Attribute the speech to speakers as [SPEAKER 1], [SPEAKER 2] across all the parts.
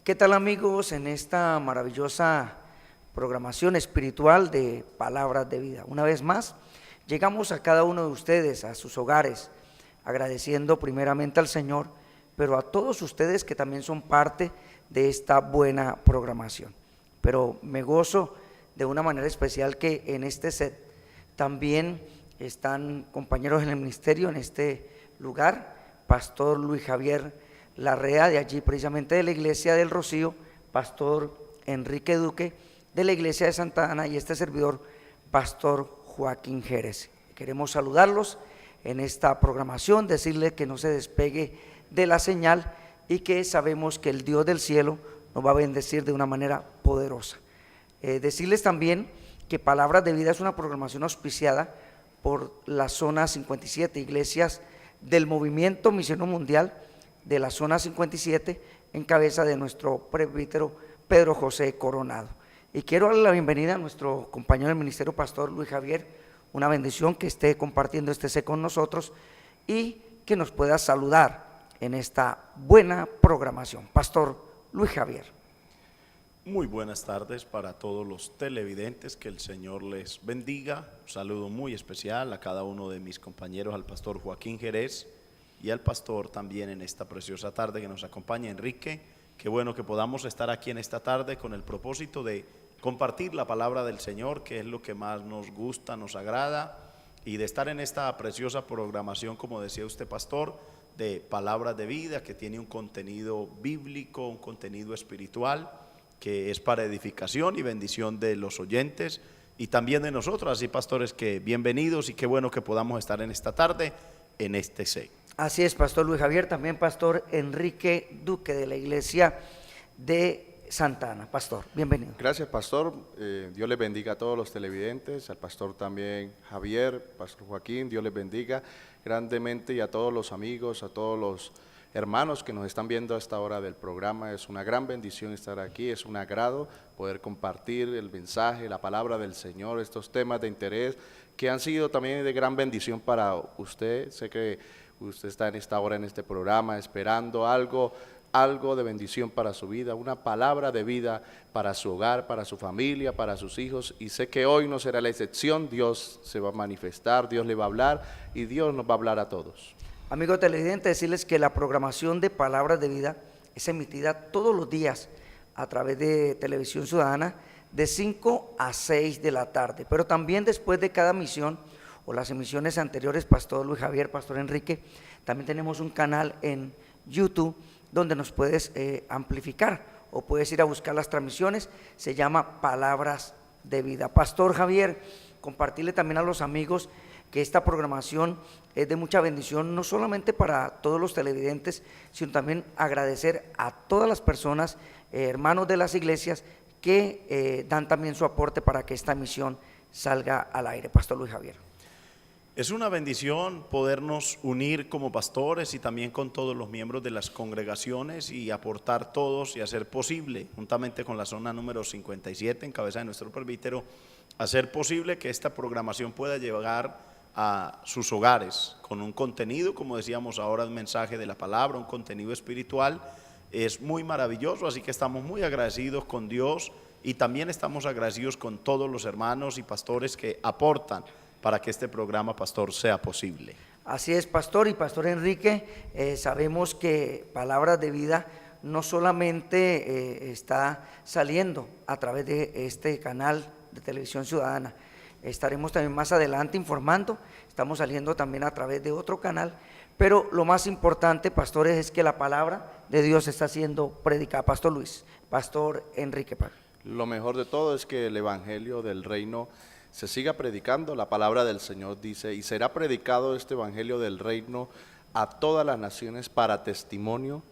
[SPEAKER 1] ¿Qué tal, amigos? En esta maravillosa programación espiritual de Palabras de Vida, una vez más llegamos a cada uno de ustedes, a sus hogares, agradeciendo primeramente al Señor, pero a todos ustedes que también son parte de esta buena programación. Pero me gozo de una manera especial que en este set también están compañeros en el ministerio en este lugar, Pastor Luis Javier Larrea, de allí precisamente de la Iglesia del Rocío, Pastor Enrique Duque de la Iglesia de Santa Ana, y este servidor, Pastor Joaquín Jerez. Queremos saludarlos en esta programación, decirle que no se despegue de la señal y que sabemos que el Dios del cielo nos va a bendecir de una manera poderosa. Decirles también que Palabras de Vida es una programación auspiciada por la zona 57, iglesias del Movimiento Misionero Mundial de la zona 57, en cabeza de nuestro presbítero Pedro José Coronado. Y quiero darle la bienvenida a nuestro compañero del ministerio, Pastor Luis Javier. Una bendición que esté compartiendo este set con nosotros y que nos pueda saludar en esta buena programación. Pastor Luis Javier.
[SPEAKER 2] Muy buenas tardes para todos los televidentes, que el Señor les bendiga. Un saludo muy especial a cada uno de mis compañeros, al Pastor Joaquín Jerez y al Pastor también en esta preciosa tarde que nos acompaña, Enrique. Qué bueno que podamos estar aquí en esta tarde con el propósito de compartir la palabra del Señor, que es lo que más nos gusta, nos agrada, y de estar en esta preciosa programación, como decía usted, Pastor, de Palabras de Vida, que tiene un contenido bíblico, un contenido espiritual, que es para edificación y bendición de los oyentes y también de nosotros. Así, pastores, que bienvenidos y qué bueno que podamos estar en esta tarde en este set.
[SPEAKER 1] Así es, Pastor Luis Javier, también Pastor Enrique Duque de la Iglesia de Santa Ana. Pastor, bienvenido.
[SPEAKER 3] Gracias, Pastor. Dios les bendiga a todos los televidentes, al Pastor también Javier, Pastor Joaquín, Dios les bendiga grandemente, y a todos los amigos, a todos los hermanos que nos están viendo a esta hora del programa. Es una gran bendición estar aquí, es un agrado poder compartir el mensaje, la palabra del Señor, estos temas de interés que han sido también de gran bendición para usted. Sé que usted está en esta hora en este programa esperando algo de bendición para su vida, una palabra de vida para su hogar, para su familia, para sus hijos, y sé que hoy no será la excepción. Dios se va a manifestar, Dios le va a hablar y Dios nos va a hablar a todos.
[SPEAKER 1] Amigos televidentes, decirles que la programación de Palabras de Vida es emitida todos los días a través de Televisión Ciudadana de 5 a 6 de la tarde, pero también después de cada misión o las emisiones anteriores, Pastor Luis Javier, Pastor Enrique, también tenemos un canal en YouTube donde nos puedes amplificar o puedes ir a buscar las transmisiones. Se llama Palabras de Vida. Pastor Javier, compartirle también a los amigos que esta programación es de mucha bendición, no solamente para todos los televidentes, sino también agradecer a todas las personas, hermanos de las iglesias, que dan también su aporte para que esta misión salga al aire. Pastor Luis Javier.
[SPEAKER 2] Es una bendición podernos unir como pastores y también con todos los miembros de las congregaciones y aportar todos y hacer posible, juntamente con la zona número 57, en cabeza de nuestro presbítero, hacer posible que esta programación pueda llegar a sus hogares con un contenido, como decíamos ahora, un mensaje de la palabra, un contenido espiritual. Es muy maravilloso, así que estamos muy agradecidos con Dios y también estamos agradecidos con todos los hermanos y pastores que aportan para que este programa, Pastor, sea posible.
[SPEAKER 1] Así es, Pastor, y Pastor Enrique, sabemos que Palabras de Vida no solamente está saliendo a través de este canal de Televisión Ciudadana. Estaremos también más adelante informando, estamos saliendo también a través de otro canal, pero lo más importante, pastores, es que la palabra de Dios está siendo predicada. Pastor Luis, Pastor Enrique.
[SPEAKER 3] Lo mejor de todo es que el evangelio del reino se siga predicando. La palabra del Señor dice: y será predicado este evangelio del reino a todas las naciones para testimonio,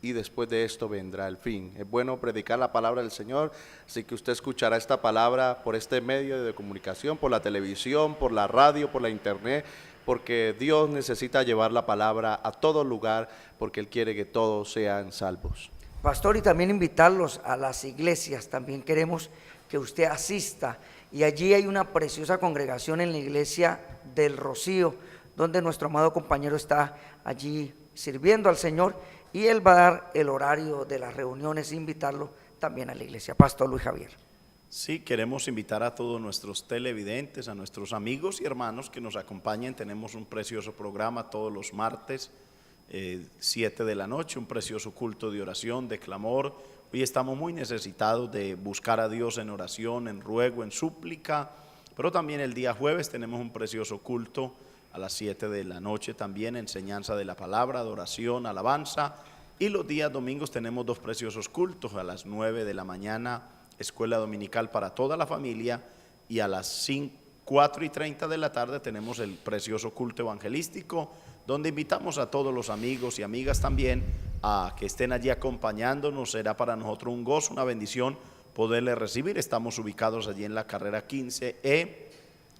[SPEAKER 3] y después de esto vendrá el fin. Es bueno predicar la palabra del Señor, así que usted escuchará esta palabra por este medio de comunicación, por la televisión, por la radio, por la internet, porque Dios necesita llevar la palabra a todo lugar, porque Él quiere que todos sean salvos.
[SPEAKER 1] Pastor, y también invitarlos a las iglesias, también queremos que usted asista, y allí hay una preciosa congregación en la Iglesia del Rocío, donde nuestro amado compañero está allí sirviendo al Señor, y él va a dar el horario de las reuniones e invitarlo también a la iglesia. Pastor Luis Javier.
[SPEAKER 2] Sí, queremos invitar a todos nuestros televidentes, a nuestros amigos y hermanos que nos acompañen. Tenemos un precioso programa todos los martes, 7 de la noche, un precioso culto de oración, de clamor. Hoy estamos muy necesitados de buscar a Dios en oración, en ruego, en súplica, pero también el día jueves tenemos un precioso culto a las 7 de la noche también, enseñanza de la palabra, adoración, alabanza, y los días domingos tenemos 2 preciosos cultos, a las 9 de la mañana, escuela dominical para toda la familia, y a las 4:30 de la tarde tenemos el precioso culto evangelístico, donde invitamos a todos los amigos y amigas también a que estén allí acompañándonos. Será para nosotros un gozo, una bendición poderle recibir. Estamos ubicados allí en la carrera 15E,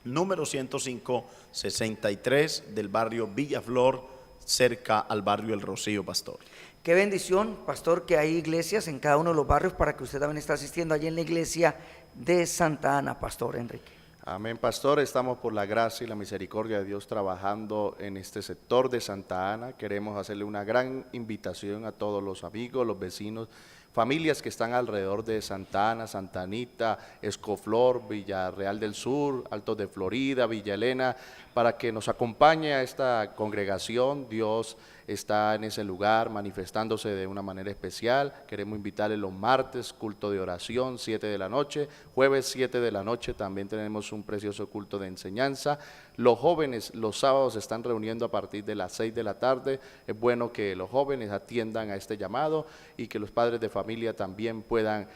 [SPEAKER 2] número 105-63 del barrio Villaflor, cerca al barrio El Rocío, pastor.
[SPEAKER 1] Qué bendición, pastor, que hay iglesias en cada uno de los barrios para que usted también esté asistiendo allí en la iglesia de Santa Ana, pastor Enrique.
[SPEAKER 3] Amén, pastor. Estamos por la gracia y la misericordia de Dios trabajando en este sector de Santa Ana. Queremos hacerle una gran invitación a todos los amigos, los vecinos, familias que están alrededor de Santa Ana, Santa Anita, Escoflor, Villarreal del Sur, Altos de Florida, Villa Elena, para que nos acompañe a esta congregación. Dios está en ese lugar manifestándose de una manera especial. Queremos invitarle los martes, culto de oración, 7 de la noche, jueves 7 de la noche también tenemos un precioso culto de enseñanza. Los jóvenes los sábados se están reuniendo a partir de las 6 de la tarde. Es bueno que los jóvenes atiendan a este llamado y que los padres de familia también puedan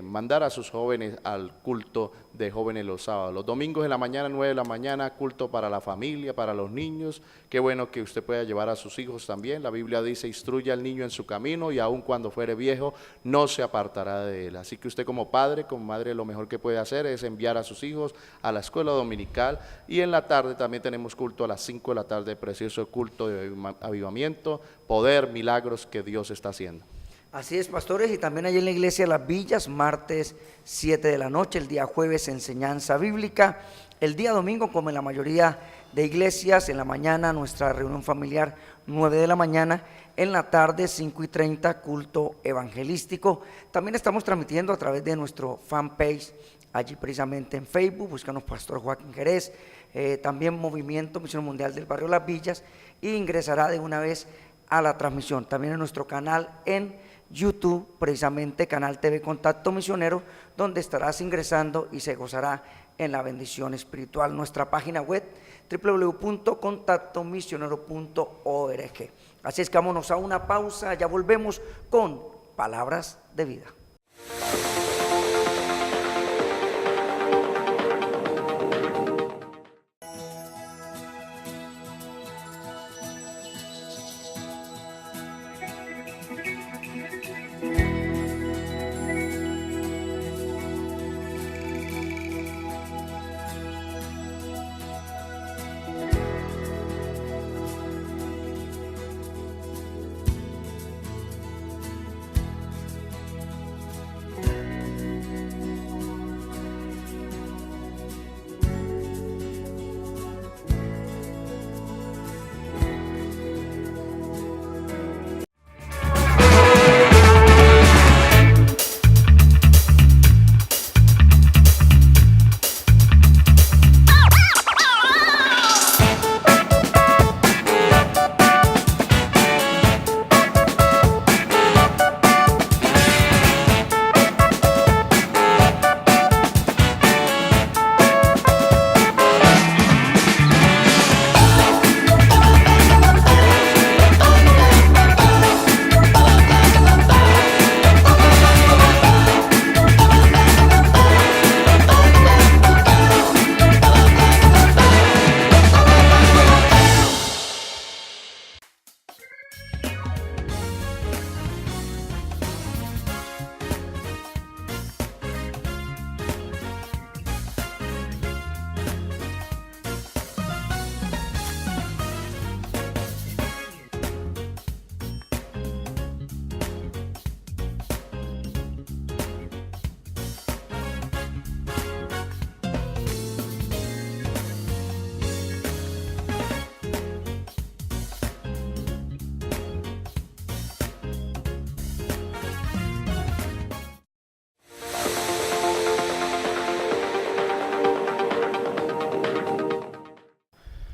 [SPEAKER 3] mandar a sus jóvenes al culto de jóvenes los sábados. Los domingos en la mañana, 9 de la mañana, culto para la familia, para los niños. Qué bueno que usted pueda llevar a sus hijos también. La Biblia dice, instruye al niño en su camino y aun cuando fuere viejo, no se apartará de él. Así que usted como padre, como madre, lo mejor que puede hacer es enviar a sus hijos a la escuela dominical. Y en la tarde también tenemos culto a las 5 de la tarde, precioso culto de avivamiento, poder, milagros que Dios está haciendo.
[SPEAKER 1] Así es, pastores, y también allí en la iglesia Las Villas, martes 7 de la noche, el día jueves enseñanza bíblica, el día domingo, como en la mayoría de iglesias, en la mañana nuestra reunión familiar 9 de la mañana, en la tarde 5:30 culto evangelístico. También estamos transmitiendo a través de nuestro fanpage, allí precisamente en Facebook, búscanos Pastor Joaquín Jerez, también Movimiento Misión Mundial del Barrio Las Villas, y ingresará de una vez a la transmisión. También en nuestro canal en YouTube, precisamente Canal TV Contacto Misionero, donde estarás ingresando y se gozará en la bendición espiritual. Nuestra página web www.contactomisionero.org. Así es que vámonos a una pausa, ya volvemos con Palabras de Vida.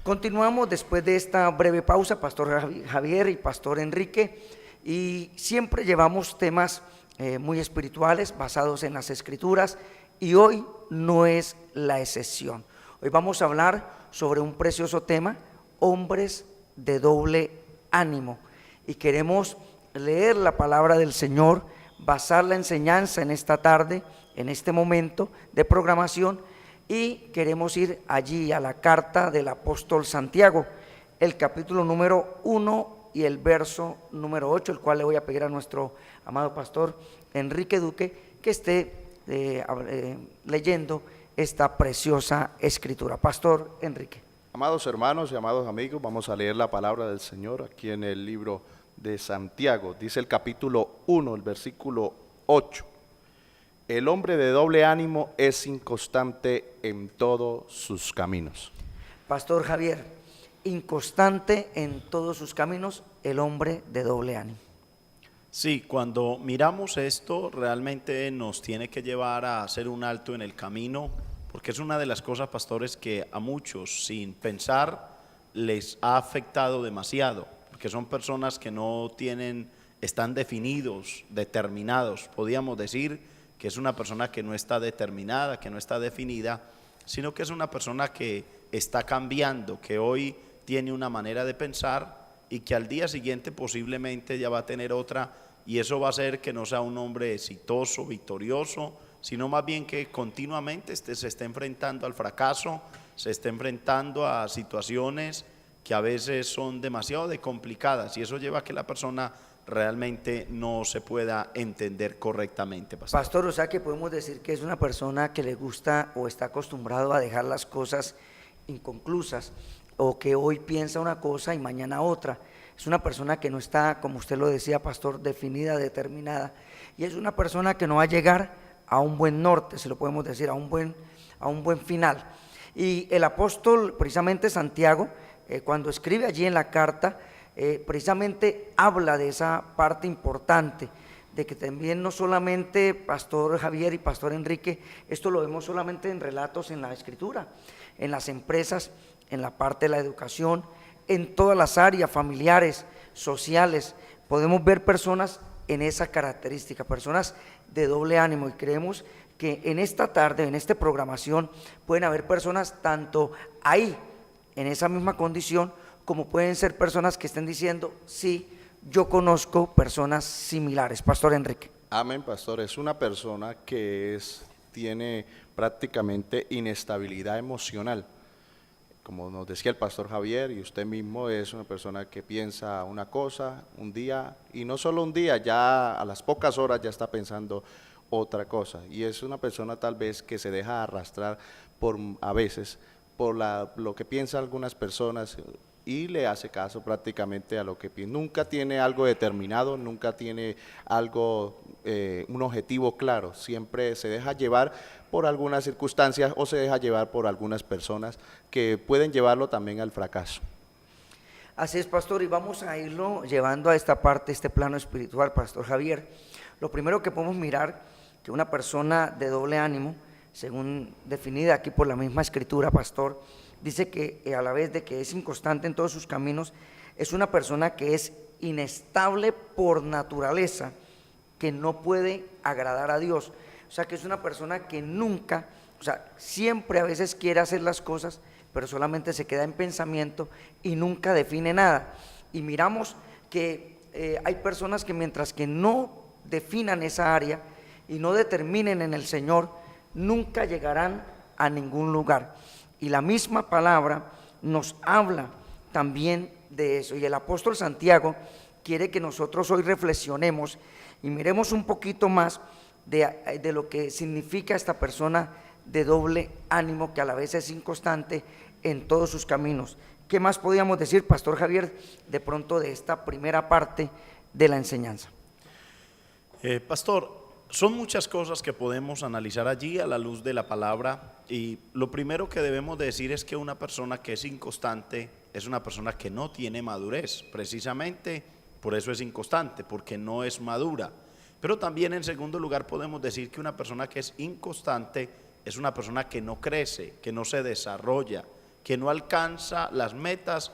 [SPEAKER 1] Continuamos después de esta breve pausa, Pastor Javier y Pastor Enrique, y siempre llevamos temas muy espirituales basados en las Escrituras, y hoy no es la excepción. Hoy vamos a hablar sobre un precioso tema, hombres de doble ánimo, y queremos leer la palabra del Señor, basar la enseñanza en esta tarde, en este momento de programación, y queremos ir allí a la carta del apóstol Santiago, el capítulo número 1 y el verso número 8, el cual le voy a pedir a nuestro amado pastor Enrique Duque que esté leyendo esta preciosa escritura. Pastor Enrique.
[SPEAKER 3] Amados hermanos y amados amigos, vamos a leer la palabra del Señor aquí en el libro de Santiago. Dice el capítulo 1, el versículo 8. El hombre de doble ánimo es inconstante en todos sus caminos.
[SPEAKER 1] Pastor Javier, inconstante en todos sus caminos, el hombre de doble ánimo.
[SPEAKER 2] Sí, cuando miramos esto realmente nos tiene que llevar a hacer un alto en el camino, porque es una de las cosas, pastores, que a muchos sin pensar les ha afectado demasiado, porque son personas que no están definidos, determinados, podríamos decir que es una persona que no está determinada, que no está definida, sino que es una persona que está cambiando, que hoy tiene una manera de pensar y que al día siguiente posiblemente ya va a tener otra, y eso va a hacer que no sea un hombre exitoso, victorioso, sino más bien que continuamente se esté enfrentando al fracaso, se esté enfrentando a situaciones que a veces son demasiado complicadas, y eso lleva a que la persona realmente no se pueda entender correctamente.
[SPEAKER 1] Pastor, o sea que podemos decir que es una persona que le gusta o está acostumbrado a dejar las cosas inconclusas, o que hoy piensa una cosa y mañana otra. Es una persona que no está, como usted lo decía, pastor, definida, determinada, y es una persona que no va a llegar a un buen norte, se lo podemos decir, a un buen final. Y el apóstol, precisamente Santiago, cuando escribe allí en la carta, precisamente habla de esa parte importante, de que también no solamente Pastor Javier y Pastor Enrique, esto lo vemos solamente en relatos en la Escritura, en las empresas, en la parte de la educación, en todas las áreas familiares, sociales, podemos ver personas en esa característica, personas de doble ánimo, y creemos que en esta tarde, en esta programación, pueden haber personas tanto ahí, en esa misma condición, como pueden ser personas que estén diciendo, sí, yo conozco personas similares. Pastor Enrique.
[SPEAKER 3] Amén, pastor. Es una persona que tiene prácticamente inestabilidad emocional. Como nos decía el pastor Javier y usted mismo, es una persona que piensa una cosa un día, y no solo un día, ya a las pocas horas ya está pensando otra cosa. Y es una persona tal vez que se deja arrastrar a veces por lo que piensan algunas personas, y le hace caso prácticamente a lo que piensa. Nunca tiene algo determinado, nunca tiene algo, un objetivo claro. Siempre se deja llevar por algunas circunstancias o se deja llevar por algunas personas que pueden llevarlo también al fracaso.
[SPEAKER 1] Así es, pastor, y vamos a irlo llevando a esta parte, este plano espiritual, Pastor Javier. Lo primero que podemos mirar, que una persona de doble ánimo, según definida aquí por la misma Escritura, pastor, dice que a la vez de que es inconstante en todos sus caminos, es una persona que es inestable por naturaleza, que no puede agradar a Dios. O sea, que es una persona que nunca, o sea, siempre a veces quiere hacer las cosas, pero solamente se queda en pensamiento y nunca define nada. Y miramos que hay personas que mientras que no definan esa área y no determinen en el Señor, nunca llegarán a ningún lugar. Y la misma palabra nos habla también de eso. Y el apóstol Santiago quiere que nosotros hoy reflexionemos y miremos un poquito más de lo que significa esta persona de doble ánimo, que a la vez es inconstante en todos sus caminos. ¿Qué más podríamos decir, Pastor Javier, de pronto de esta primera parte de la enseñanza?
[SPEAKER 2] Pastor, son muchas cosas que podemos analizar allí a la luz de la palabra, y lo primero que debemos decir es que una persona que es inconstante es una persona que no tiene madurez, precisamente por eso es inconstante, porque no es madura. Pero también en segundo lugar podemos decir que una persona que es inconstante es una persona que no crece, que no se desarrolla, que no alcanza las metas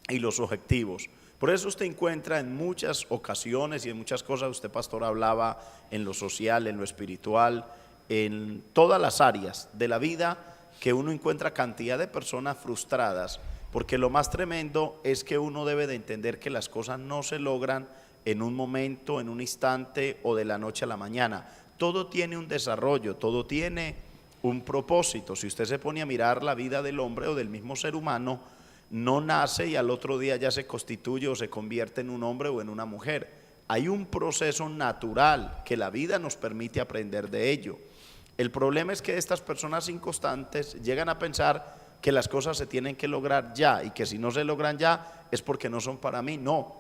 [SPEAKER 2] y los objetivos. Por eso usted encuentra en muchas ocasiones y en muchas cosas, usted pastor hablaba en lo social, en lo espiritual, en todas las áreas de la vida, que uno encuentra cantidad de personas frustradas, porque lo más tremendo es que uno debe de entender que las cosas no se logran en un momento, en un instante o de la noche a la mañana. Todo tiene un desarrollo, todo tiene un propósito. Si usted se pone a mirar la vida del hombre o del mismo ser humano, no nace y al otro día ya se constituye o se convierte en un hombre o en una mujer. Hay un proceso natural que la vida nos permite aprender de ello. El problema es que estas personas inconstantes llegan a pensar que las cosas se tienen que lograr ya y que si no se logran ya es porque no son para mí. No,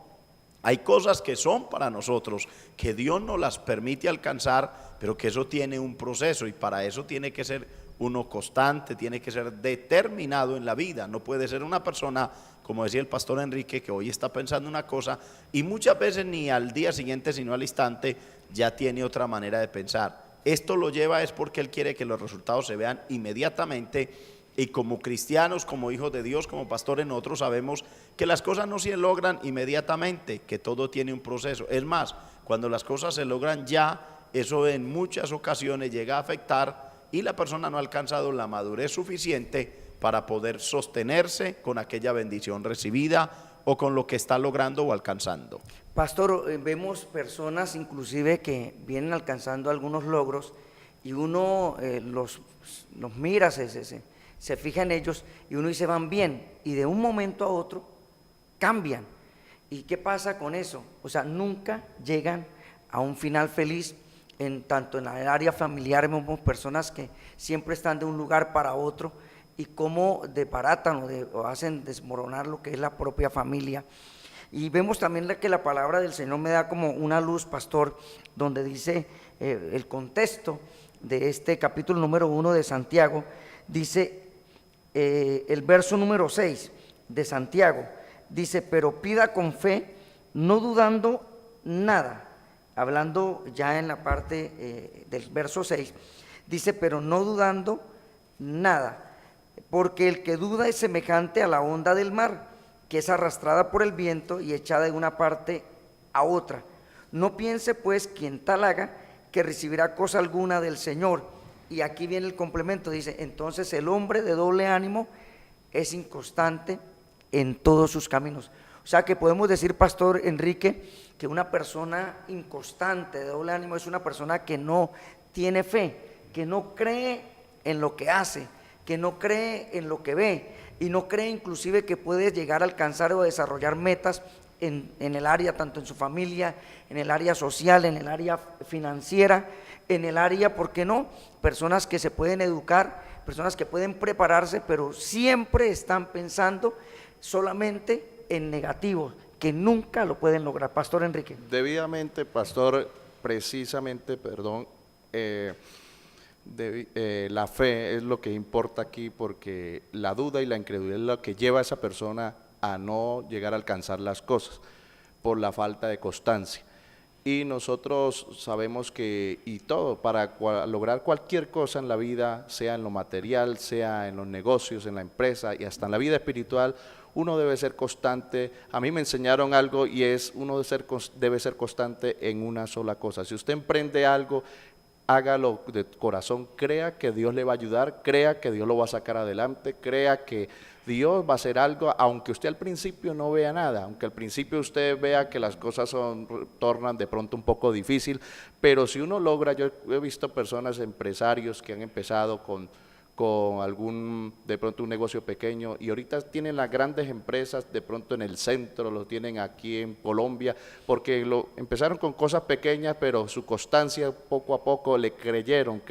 [SPEAKER 2] hay cosas que son para nosotros, que Dios nos las permite alcanzar, pero que eso tiene un proceso y para eso tiene que ser uno constante, tiene que ser determinado en la vida. No puede ser una persona, como decía el pastor Enrique, que hoy está pensando una cosa y muchas veces ni al día siguiente, sino al instante, ya tiene otra manera de pensar. Esto lo lleva es porque él quiere que los resultados se vean inmediatamente, y como cristianos, como hijos de Dios, como pastores, nosotros sabemos que las cosas no se logran inmediatamente, que todo tiene un proceso. Es más, cuando las cosas se logran ya, eso en muchas ocasiones llega a afectar y la persona no ha alcanzado la madurez suficiente para poder sostenerse con aquella bendición recibida o con lo que está logrando o alcanzando.
[SPEAKER 1] Pastor, vemos personas inclusive que vienen alcanzando algunos logros y uno los mira, se fija en ellos y uno dice van bien y de un momento a otro cambian. ¿Y qué pasa con eso? O sea, nunca llegan a un final feliz. Tanto en el área familiar vemos personas que siempre están de un lugar para otro y cómo desbaratan o hacen desmoronar lo que es la propia familia. Y vemos también que la palabra del Señor me da como una luz, pastor, donde dice el contexto de este capítulo número 1 de Santiago, dice el verso número 6 de Santiago, dice, pero pida con fe, no dudando nada. Hablando ya en la parte del verso 6, dice, pero no dudando nada, porque el que duda es semejante a la onda del mar, que es arrastrada por el viento y echada de una parte a otra. No piense pues quien tal haga que recibirá cosa alguna del Señor. Y aquí viene el complemento, dice, entonces el hombre de doble ánimo es inconstante en todos sus caminos. O sea que podemos decir, pastor Enrique, que una persona inconstante de doble ánimo es una persona que no tiene fe, que no cree en lo que hace, que no cree en lo que ve y no cree inclusive que puede llegar a alcanzar o desarrollar metas en el área, tanto en su familia, en el área social, en el área financiera, en el área, ¿por qué no? Personas que se pueden educar, personas que pueden prepararse, pero siempre están pensando solamente en negativo, que nunca lo pueden lograr. Pastor Enrique.
[SPEAKER 3] Debidamente, pastor, precisamente, la fe es lo que importa aquí, porque la duda y la incredulidad es lo que lleva a esa persona a no llegar a alcanzar las cosas por la falta de constancia. Y nosotros sabemos que, y todo, para lograr cualquier cosa en la vida, sea en lo material, sea en los negocios, en la empresa y hasta en la vida espiritual, uno debe ser constante. A mí me enseñaron algo y es, uno debe ser constante en una sola cosa. Si usted emprende algo, hágalo de corazón, crea que Dios le va a ayudar, crea que Dios lo va a sacar adelante, crea que Dios va a hacer algo, aunque usted al principio no vea nada, aunque al principio usted vea que las cosas tornan de pronto un poco difícil, pero si uno logra, yo he visto personas, empresarios que han empezado con algún, de pronto un negocio pequeño y ahorita tienen las grandes empresas de pronto en el centro, lo tienen aquí en Colombia, porque empezaron con cosas pequeñas, pero su constancia poco a poco le creyeron,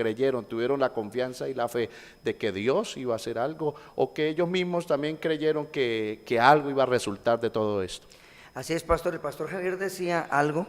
[SPEAKER 3] tuvieron la confianza y la fe de que Dios iba a hacer algo o que ellos mismos también creyeron que algo iba a resultar de todo esto.
[SPEAKER 1] Así es, pastor. El pastor Javier decía algo,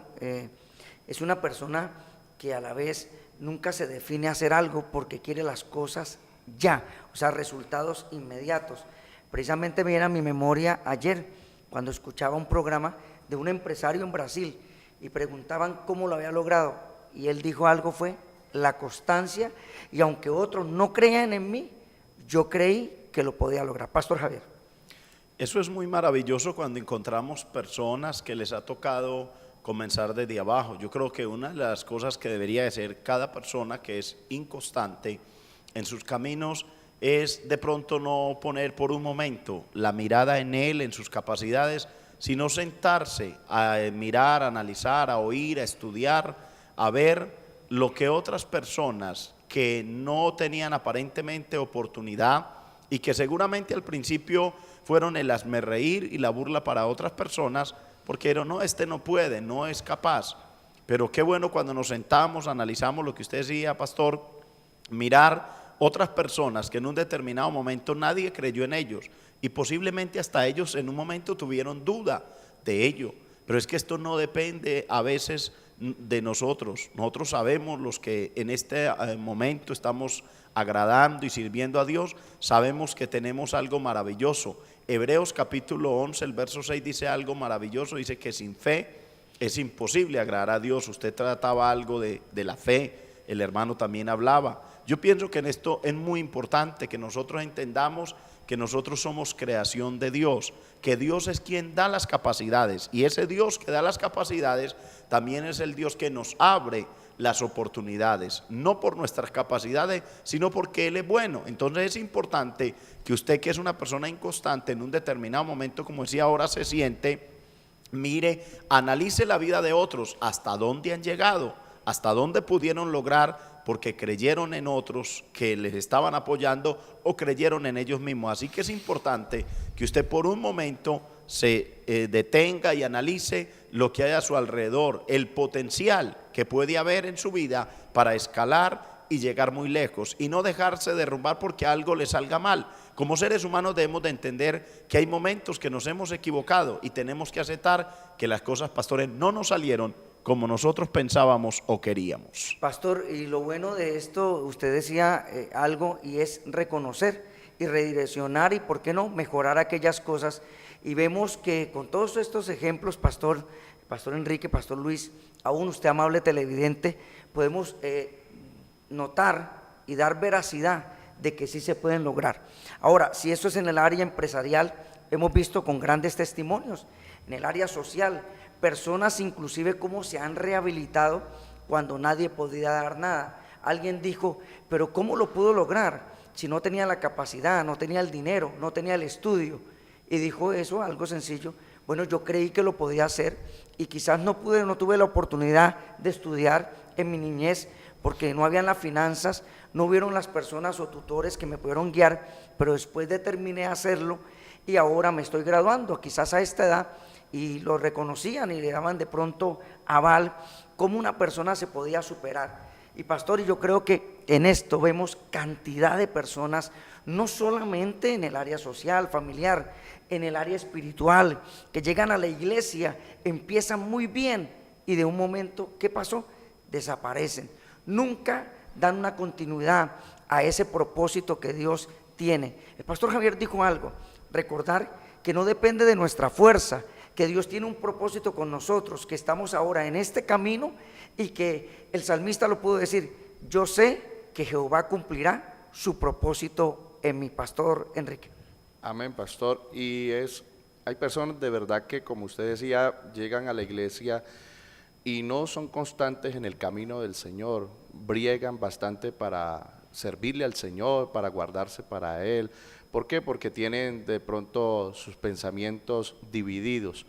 [SPEAKER 1] es una persona que a la vez nunca se define a hacer algo porque quiere las cosas ya, o sea, resultados inmediatos. Precisamente me viene a mi memoria ayer cuando escuchaba un programa de un empresario en Brasil y preguntaban cómo lo había logrado y él dijo algo, fue la constancia, y aunque otros no crean en mí, yo creí que lo podía lograr. Pastor Javier.
[SPEAKER 2] Eso es muy maravilloso cuando encontramos personas que les ha tocado comenzar desde abajo. Yo creo que una de las cosas que debería de ser cada persona que es inconstante en sus caminos es de pronto no poner por un momento la mirada en él, en sus capacidades, sino sentarse a mirar, a analizar, a oír, a estudiar, a ver lo que otras personas que no tenían aparentemente oportunidad y que seguramente al principio fueron el hazmerreír y la burla para otras personas, porque dijeron, no, este no puede, no es capaz. Pero qué bueno cuando nos sentamos, analizamos lo que usted decía, pastor, mirar otras personas que en un determinado momento nadie creyó en ellos y posiblemente hasta ellos en un momento tuvieron duda de ello. Pero es que esto no depende a veces de nosotros. Nosotros sabemos, los que en este momento estamos agradando y sirviendo a Dios, sabemos que tenemos algo maravilloso. Hebreos capítulo 11, el verso 6 dice algo maravilloso, dice que sin fe es imposible agradar a Dios. Usted trataba algo de la fe, el hermano también hablaba. Yo pienso que en esto es muy importante que nosotros entendamos que nosotros somos creación de Dios, que Dios es quien da las capacidades, y ese Dios que da las capacidades también es el Dios que nos abre las oportunidades, no por nuestras capacidades, sino porque Él es bueno. Entonces es importante que usted, que es una persona inconstante, en un determinado momento, como decía ahora, se siente, mire, analice la vida de otros, hasta dónde han llegado, hasta dónde pudieron lograr, porque creyeron en otros que les estaban apoyando o creyeron en ellos mismos. Así que es importante que usted por un momento se detenga y analice lo que hay a su alrededor, el potencial que puede haber en su vida para escalar y llegar muy lejos y no dejarse derrumbar porque algo le salga mal. Como seres humanos debemos de entender que hay momentos que nos hemos equivocado y tenemos que aceptar que las cosas, pastores, no nos salieron como nosotros pensábamos o queríamos.
[SPEAKER 1] Pastor, y lo bueno de esto, usted decía algo, y es reconocer y redireccionar y, ¿por qué no?, mejorar aquellas cosas. Y vemos que con todos estos ejemplos, Pastor Enrique, Pastor Luis, aún usted, amable televidente, podemos notar y dar veracidad de que sí se pueden lograr. Ahora, si esto es en el área empresarial, hemos visto con grandes testimonios, en el área social, personas inclusive cómo se han rehabilitado cuando nadie podía dar nada. Alguien dijo, pero ¿cómo lo pudo lograr si no tenía la capacidad, no tenía el dinero, no tenía el estudio? Y dijo eso, algo sencillo, bueno, yo creí que lo podía hacer y quizás no tuve la oportunidad de estudiar en mi niñez porque no habían las finanzas, no hubieron las personas o tutores que me pudieron guiar, pero después determiné hacerlo y ahora me estoy graduando, quizás a esta edad, y lo reconocían y le daban de pronto aval, cómo una persona se podía superar. Y pastor, yo creo que en esto vemos cantidad de personas, no solamente en el área social, familiar, en el área espiritual, que llegan a la iglesia, empiezan muy bien y de un momento, ¿qué pasó? Desaparecen, nunca dan una continuidad a ese propósito que Dios tiene. El pastor Javier dijo algo, recordar que no depende de nuestra fuerza, que Dios tiene un propósito con nosotros, que estamos ahora en este camino y que el salmista lo pudo decir, yo sé que Jehová cumplirá su propósito en mi. Pastor Enrique.
[SPEAKER 3] Amén, pastor. Hay personas de verdad que, como usted decía, llegan a la iglesia y no son constantes en el camino del Señor, briegan bastante para servirle al Señor, para guardarse para Él. ¿Por qué? Porque tienen de pronto sus pensamientos divididos,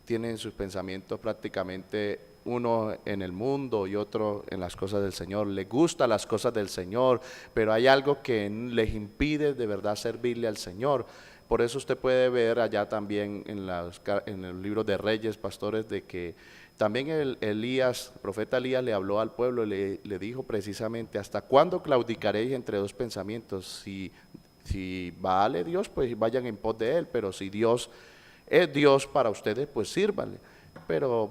[SPEAKER 3] tienen sus pensamientos prácticamente uno en el mundo y otro en las cosas del Señor. Les gustan las cosas del Señor, pero hay algo que les impide de verdad servirle al Señor. Por eso usted puede ver allá también en el libro de Reyes, pastores, de que también el profeta Elías le habló al pueblo y le dijo precisamente, ¿hasta cuándo claudicaréis entre dos pensamientos? Si vale Dios, pues vayan en pos de Él, pero si Dios es Dios para ustedes, pues sírvanle. Pero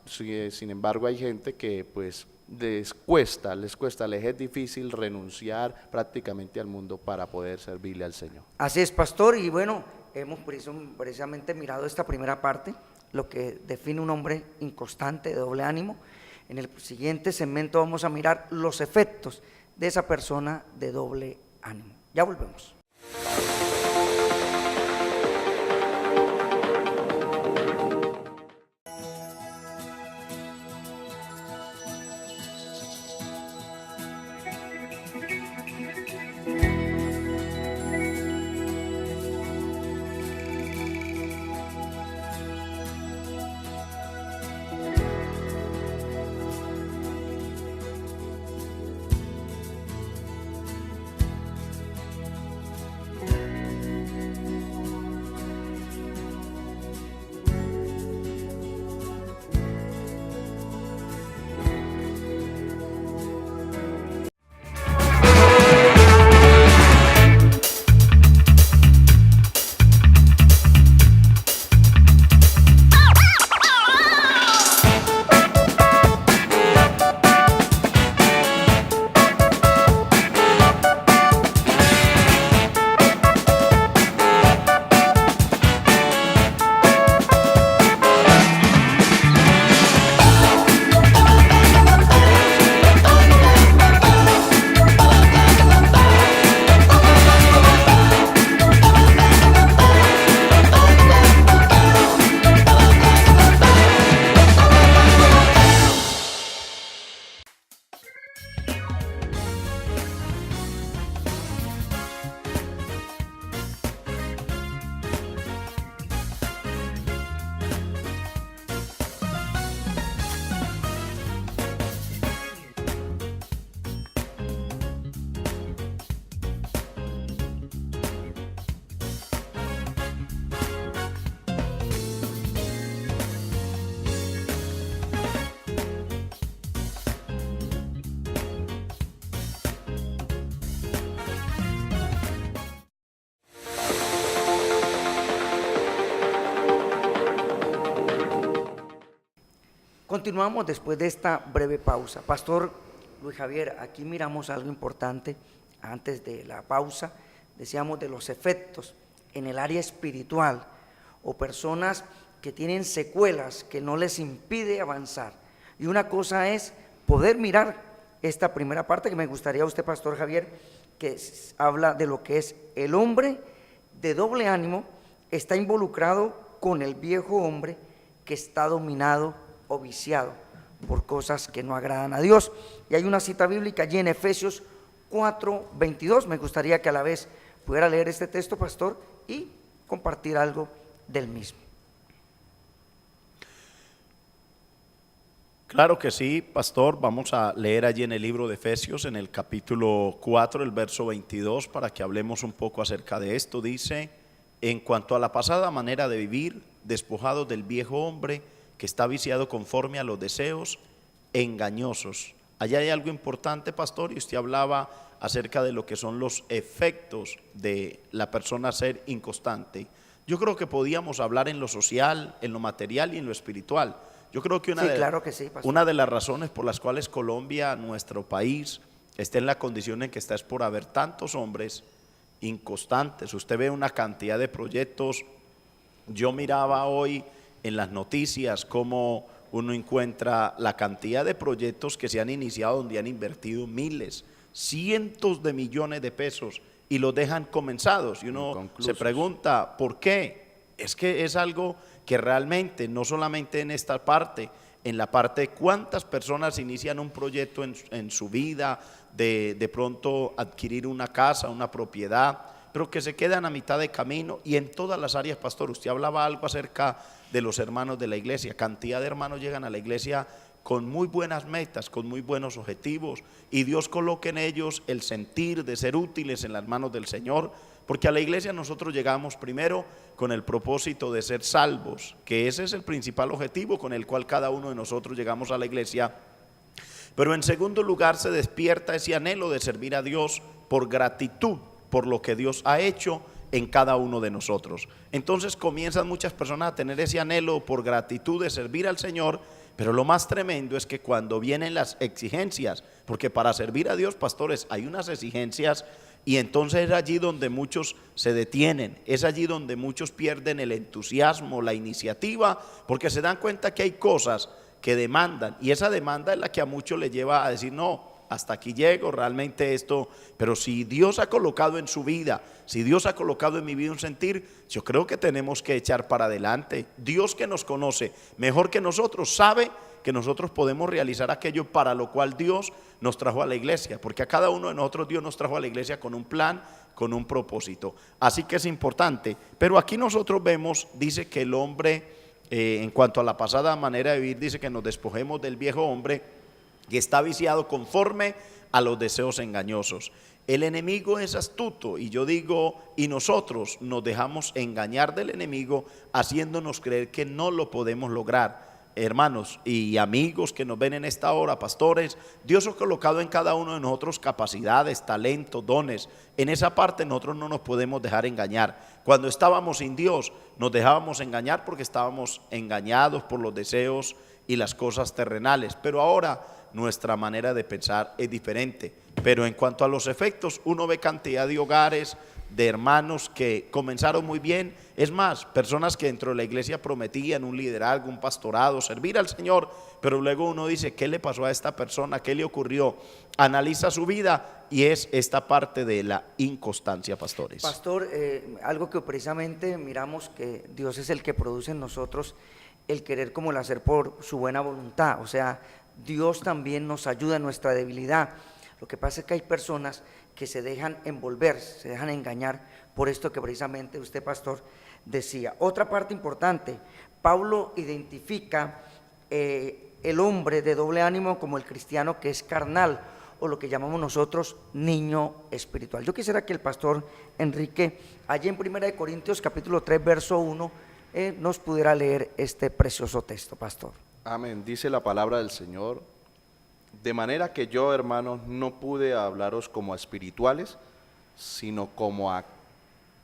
[SPEAKER 3] sin embargo hay gente que pues les cuesta, les es difícil renunciar prácticamente al mundo para poder servirle al Señor.
[SPEAKER 1] Así es, pastor, y bueno, hemos precisamente mirado esta primera parte, lo que define un hombre inconstante, de doble ánimo. En el siguiente segmento vamos a mirar los efectos de esa persona de doble ánimo. Ya volvemos. continuamos después de esta breve pausa. Pastor Luis Javier, aquí miramos algo importante antes de la pausa. Decíamos de los efectos en el área espiritual o personas que tienen secuelas que no les impide avanzar. Y una cosa es poder mirar esta primera parte que me gustaría a usted, Pastor Javier, que habla de lo que es el hombre de doble ánimo, está involucrado con el viejo hombre que está dominado o viciado por cosas que no agradan a Dios. Y hay una cita bíblica allí en Efesios 4:22. Me gustaría que a la vez pudiera leer este texto, pastor, y compartir algo del mismo.
[SPEAKER 2] Claro que sí, pastor. Vamos a leer allí en el libro de Efesios, en el capítulo 4, el verso 22, para que hablemos un poco acerca de esto. Dice: en cuanto a la pasada manera de vivir, despojados del viejo hombre que está viciado conforme a los deseos engañosos. Allá hay algo importante, pastor, y usted hablaba acerca de lo que son los efectos de la persona ser inconstante. Yo creo que podíamos hablar en lo social, en lo material y en lo espiritual. Yo creo que una de las razones por las cuales Colombia, nuestro país, está en la condición en que está es por haber tantos hombres inconstantes. Usted ve una cantidad de proyectos. Yo miraba hoy en las noticias cómo uno encuentra la cantidad de proyectos que se han iniciado donde han invertido miles, cientos de millones de pesos y los dejan comenzados, y uno se pregunta ¿por qué? Es que es algo que realmente no solamente en esta parte, en la parte de cuántas personas inician un proyecto en su vida, de pronto adquirir una casa, una propiedad, pero que se quedan a mitad de camino, y en todas las áreas, pastor. Usted hablaba algo acerca de los hermanos de la iglesia. Cantidad de hermanos llegan a la iglesia con muy buenas metas, con muy buenos objetivos, y Dios coloca en ellos el sentir de ser útiles en las manos del Señor, porque a la iglesia nosotros llegamos primero con el propósito de ser salvos, que ese es el principal objetivo con el cual cada uno de nosotros llegamos a la iglesia. Pero en segundo lugar se despierta ese anhelo de servir a Dios por gratitud por lo que Dios ha hecho en cada uno de nosotros. Entonces comienzan muchas personas a tener ese anhelo por gratitud de servir al Señor, pero lo más tremendo es que cuando vienen las exigencias, porque para servir a Dios, pastores, hay unas exigencias, y entonces es allí donde muchos se detienen, es allí donde muchos pierden el entusiasmo, la iniciativa, porque se dan cuenta que hay cosas que demandan, y esa demanda es la que a muchos les lleva a decir no, hasta aquí llego, realmente esto. Pero si Dios ha colocado en su vida, si Dios ha colocado en mi vida un sentir, yo creo que tenemos que echar para adelante. Dios, que nos conoce mejor que nosotros, sabe que nosotros podemos realizar aquello para lo cual Dios nos trajo a la iglesia, porque a cada uno de nosotros Dios nos trajo a la iglesia con un plan, con un propósito. Así que es importante. Pero aquí nosotros vemos, dice que el hombre, en cuanto a la pasada manera de vivir, dice que nos despojemos del viejo hombre que está viciado conforme a los deseos engañosos. El enemigo es astuto, y yo digo, y nosotros nos dejamos engañar del enemigo, haciéndonos creer que no lo podemos lograr. Hermanos y amigos que nos ven en esta hora, pastores, Dios ha colocado en cada uno de nosotros capacidades, talentos, dones. En esa parte nosotros no nos podemos dejar engañar. Cuando estábamos sin Dios, nos dejábamos engañar porque estábamos engañados por los deseos y las cosas terrenales, pero ahora nuestra manera de pensar es diferente. Pero en cuanto a los efectos, uno ve cantidad de hogares, de hermanos que comenzaron muy bien, es más, personas que dentro de la iglesia prometían un liderazgo, un pastorado, servir al Señor, pero luego uno dice, ¿qué le pasó a esta persona? ¿Qué le ocurrió? Analiza su vida, y es esta parte de la inconstancia, pastores.
[SPEAKER 1] Pastor, algo que precisamente miramos que Dios es el que produce en nosotros el querer como el hacer por su buena voluntad. O sea, Dios también nos ayuda en nuestra debilidad. Lo que pasa es que hay personas que se dejan envolver, se dejan engañar por esto que precisamente usted, pastor, decía. Otra parte importante, Pablo identifica el hombre de doble ánimo como el cristiano que es carnal, o lo que llamamos nosotros niño espiritual. Yo quisiera que el pastor Enrique, allí en 1 Corintios capítulo 3, verso 1, nos pudiera leer este precioso texto, pastor.
[SPEAKER 3] Amén. Dice la palabra del Señor: de manera que yo, hermanos, no pude hablaros como a espirituales, sino como a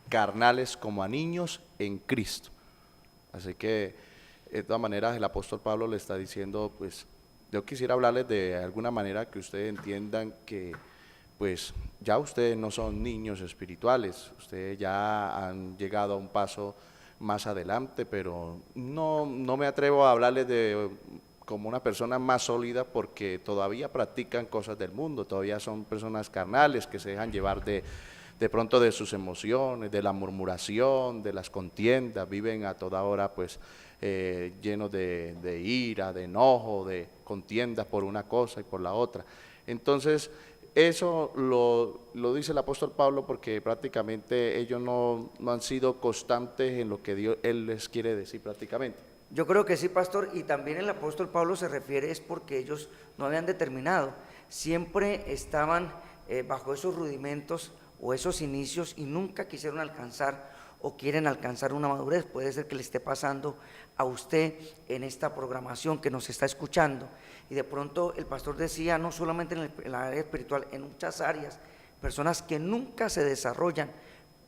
[SPEAKER 3] carnales, como a niños en Cristo. Así que de todas maneras el apóstol Pablo le está diciendo, pues yo quisiera hablarles de alguna manera que ustedes entiendan que pues ya ustedes no son niños espirituales, ustedes ya han llegado a un paso más adelante, pero no me atrevo a hablarles de como una persona más sólida porque todavía practican cosas del mundo, todavía son personas carnales que se dejan llevar de pronto de sus emociones, de la murmuración, de las contiendas, viven a toda hora pues llenos de ira, de enojo, de contiendas por una cosa y por la otra. Entonces, eso lo dice el apóstol Pablo porque prácticamente ellos no han sido constantes en lo que Él les quiere decir prácticamente.
[SPEAKER 1] Yo creo que sí, pastor, y también el apóstol Pablo se refiere es porque ellos no habían determinado, siempre estaban bajo esos rudimentos o esos inicios y nunca quisieron alcanzar o quieren alcanzar una madurez. Puede ser que le esté pasando a usted en esta programación que nos está escuchando. Y de pronto el pastor decía, no solamente en la área espiritual, en muchas áreas, personas que nunca se desarrollan,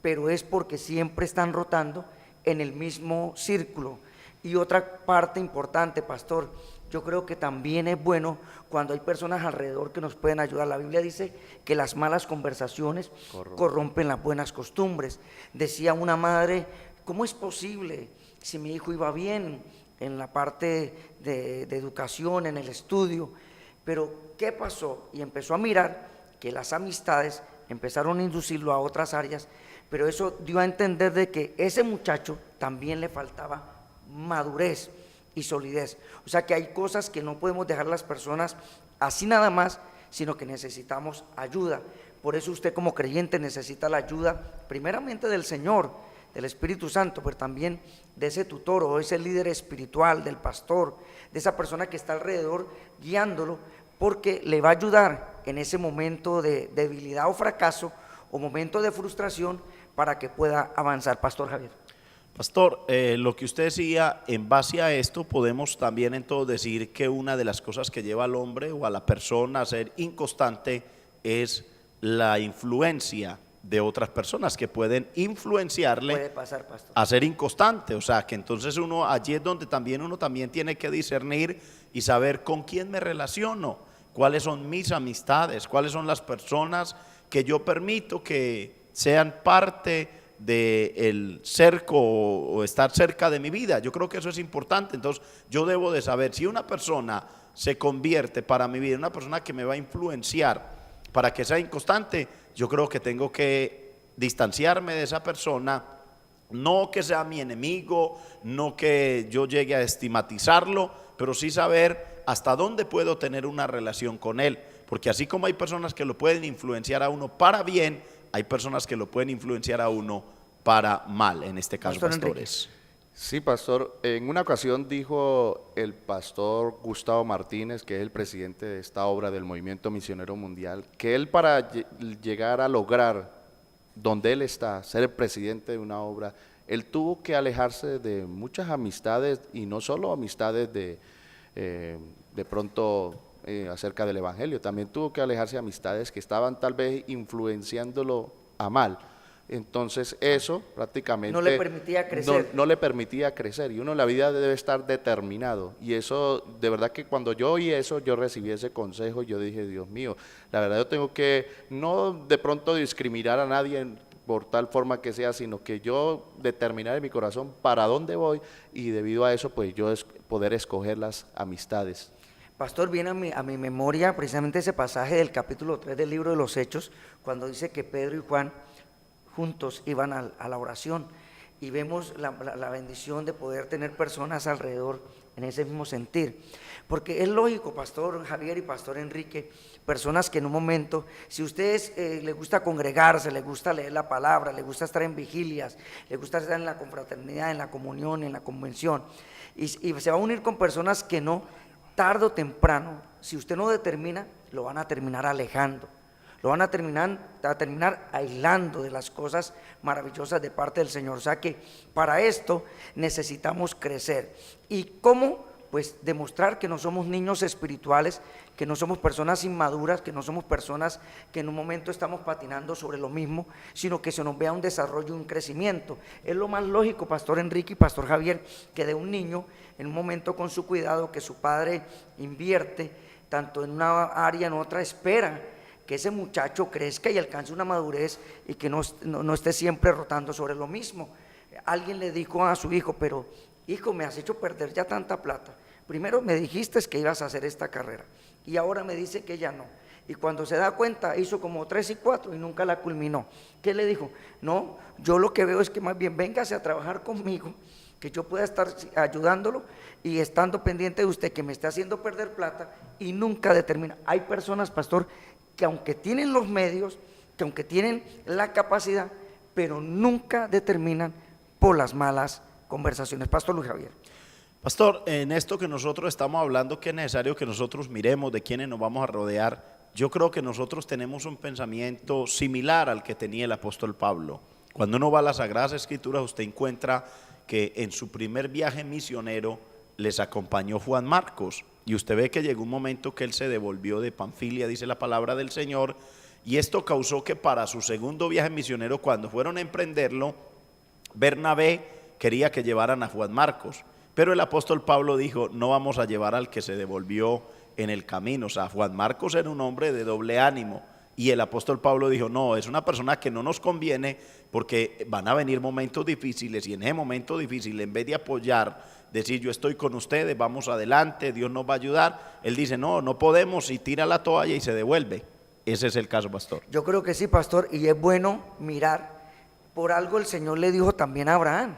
[SPEAKER 1] pero es porque siempre están rotando en el mismo círculo. Y otra parte importante, pastor, yo creo que también es bueno cuando hay personas alrededor que nos pueden ayudar. La Biblia dice que las malas conversaciones corrompen las buenas costumbres. Decía una madre, ¿cómo es posible si mi hijo iba bien en la parte de educación, en el estudio? Pero ¿qué pasó? Y empezó a mirar que las amistades empezaron a inducirlo a otras áreas, pero eso dio a entender de que ese muchacho también le faltaba madurez y solidez. O sea que hay cosas que no podemos dejar a las personas así nada más, sino que necesitamos ayuda. Por eso usted como creyente necesita la ayuda primeramente del Señor, del Espíritu Santo, pero también de ese tutor o ese líder espiritual, del pastor, de esa persona que está alrededor guiándolo, porque le va a ayudar en ese momento de debilidad o fracaso o momento de frustración para que pueda avanzar. Pastor Javier.
[SPEAKER 2] Pastor, lo que usted decía, en base a esto podemos también entonces decir que una de las cosas que lleva al hombre o a la persona a ser inconstante es la influencia de otras personas que pueden influenciarle.
[SPEAKER 1] Puede pasar, pastor,
[SPEAKER 2] a ser inconstante. O sea que entonces allí es donde uno también tiene que discernir y saber con quién me relaciono, cuáles son mis amistades, cuáles son las personas que yo permito que sean parte del cerco o estar cerca de mi vida. Yo creo que eso es importante. Entonces yo debo de saber si una persona se convierte para mi vida, una persona que me va a influenciar para que sea inconstante, yo creo que tengo que distanciarme de esa persona, no que sea mi enemigo, no que yo llegue a estigmatizarlo, pero sí saber hasta dónde puedo tener una relación con él, porque así como hay personas que lo pueden influenciar a uno para bien, hay personas que lo pueden influenciar a uno para mal, en este caso,
[SPEAKER 1] Pastor
[SPEAKER 2] pastores.
[SPEAKER 3] Sí, pastor, en una ocasión dijo el pastor Gustavo Martínez, que es el presidente de esta obra del Movimiento Misionero Mundial, que él para llegar a lograr donde él está, ser el presidente de una obra, él tuvo que alejarse de muchas amistades, y no solo amistades de pronto acerca del evangelio, también tuvo que alejarse de amistades que estaban tal vez influenciándolo a mal. Entonces eso prácticamente
[SPEAKER 1] no le permitía crecer.
[SPEAKER 3] No le permitía crecer, y uno en la vida debe estar determinado, y eso de verdad que cuando yo oí eso, yo recibí ese consejo, yo dije, Dios mío, la verdad yo tengo que no de pronto discriminar a nadie por tal forma que sea, sino que yo determinar en mi corazón para dónde voy, y debido a eso pues yo poder escoger las amistades.
[SPEAKER 1] Pastor, viene a mi memoria precisamente ese pasaje del capítulo 3 del libro de los Hechos, cuando dice que Pedro y Juan juntos iban a la oración, y vemos la bendición de poder tener personas alrededor en ese mismo sentir, porque es lógico, Pastor Javier y Pastor Enrique, personas que en un momento, si a ustedes les gusta congregarse, les gusta leer la palabra, les gusta estar en vigilias, les gusta estar en la confraternidad, en la comunión, en la convención, y se va a unir con personas que no, tarde o temprano, si usted no determina, lo van a terminar alejando. Lo van a terminar aislando de las cosas maravillosas de parte del Señor. O sea que para esto necesitamos crecer. ¿Y cómo pues demostrar que no somos niños espirituales, que no somos personas inmaduras, que no somos personas que en un momento estamos patinando sobre lo mismo, sino que se nos vea un desarrollo, un crecimiento. Es lo más lógico, Pastor Enrique y Pastor Javier, que de un niño en un momento con su cuidado, que su padre invierte tanto en una área, en otra, espera que ese muchacho crezca y alcance una madurez y que no esté siempre rotando sobre lo mismo. Alguien le dijo a su hijo, pero hijo, me has hecho perder ya tanta plata. Primero me dijiste que ibas a hacer esta carrera y ahora me dice que ya no. Y cuando se da cuenta hizo como 3 y 4 y nunca la culminó. ¿Qué le dijo? No, yo lo que veo es que más bien véngase a trabajar conmigo, que yo pueda estar ayudándolo y estando pendiente de usted, que me está haciendo perder plata y nunca determina. Hay personas, pastor, que aunque tienen los medios, que aunque tienen la capacidad, pero nunca determinan por las malas conversaciones. Pastor Luis Javier.
[SPEAKER 2] Pastor, en esto que nosotros estamos hablando, que es necesario que nosotros miremos de quiénes nos vamos a rodear, yo creo que nosotros tenemos un pensamiento similar al que tenía el apóstol Pablo. Cuando uno va a las Sagradas Escrituras, usted encuentra que en su primer viaje misionero les acompañó Juan Marcos, y usted ve que llegó un momento que él se devolvió de Panfilia, dice la palabra del Señor, y esto causó que para su segundo viaje misionero, cuando fueron a emprenderlo, Bernabé quería que llevaran a Juan Marcos, pero el apóstol Pablo dijo, no vamos a llevar al que se devolvió en el camino. O sea, Juan Marcos era un hombre de doble ánimo, y el apóstol Pablo dijo, no, es una persona que no nos conviene porque van a venir momentos difíciles, y en ese momento difícil, en vez de apoyar, decir yo estoy con ustedes, vamos adelante, Dios nos va a ayudar, él dice, no podemos, y tira la toalla y se devuelve. Ese es el caso, pastor.
[SPEAKER 1] Yo creo que sí, pastor, y es bueno mirar, por algo el Señor le dijo también a Abraham,